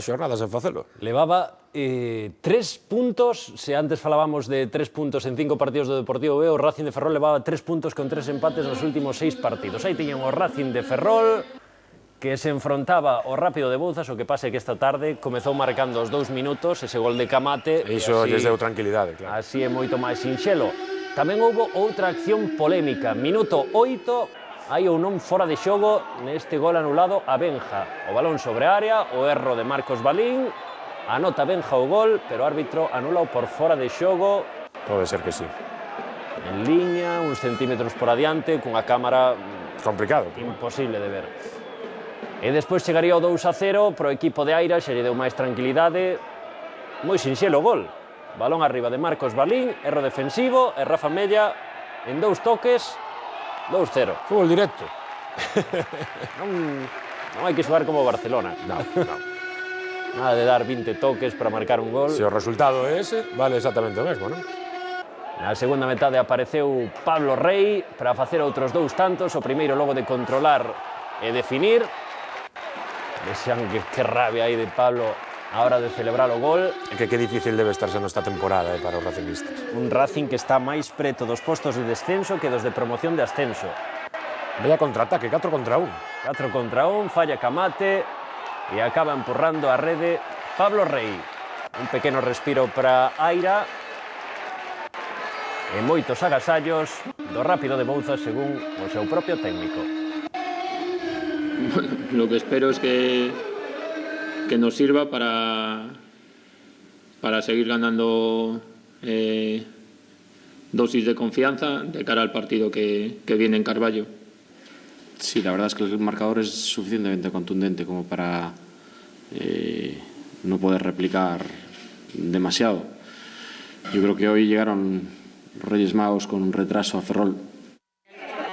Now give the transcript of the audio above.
xornadas en facelo. Levaba 3 puntos, se antes falábamos de 3 puntos en 5 partidos do Deportivo B, o Racing de Ferrol levaba 3 puntos con 3 empates nos últimos 6 partidos. Aí tiñan o Racing de Ferrol, que se enfrontaba ao Rápido de Bouzas, o que pase que esta tarde comezou marcando os 2 minutos, ese gol de Camate. E iso lles deu tranquilidade, claro. Así é moito máis sinxelo. Tamén houbo outra acción polémica, minuto 8, hai ou non fora de xogo neste gol anulado a Benja. O balón sobre a área, o erro de Marcos Balín, anota Benja o gol, pero o árbitro anula por fora de xogo. Pode ser que sí. En liña, uns centímetros por adiante, cunha cámara Complicado. imposible de ver. E despois chegaría o 2-0 pro equipo de Aira, xe lle deu máis tranquilidade. Moi sinxelo gol. Balón arriba de Marcos Balín, erro defensivo, e Rafa Mella en 2 toques, 2-0. Fútbol directo. Non hai que xogar como o Barcelona. No. Nada de dar 20 toques para marcar un gol. Se o resultado é ese, vale exactamente o mesmo, non? Na segunda metade apareceu Pablo Rey para facer outros 2 tantos, o primeiro logo de controlar e definir. Vexan que rabia aí de Pablo a hora de celebrar o gol. Que difícil debe estar sendo esta temporada para os racingistas. Un Racing que está máis preto dos postos de descenso que dos de promoción de ascenso. Vaya contraataque, 4 contra 1. 4 contra 1, falla Camate e acaba empurrando a rede Pablo Rey. Un pequeno respiro para Aira e moitos agasallos do Rápido de Bouzas según o seu propio técnico. Bueno, lo que espero es que nos sirva para seguir ganando dosis de confianza de cara al partido que viene en Carballo. Sí, la verdad es que el marcador es suficientemente contundente como para no poder replicar demasiado. Yo creo que hoy llegaron los Reyes Magos con un retraso a Ferrol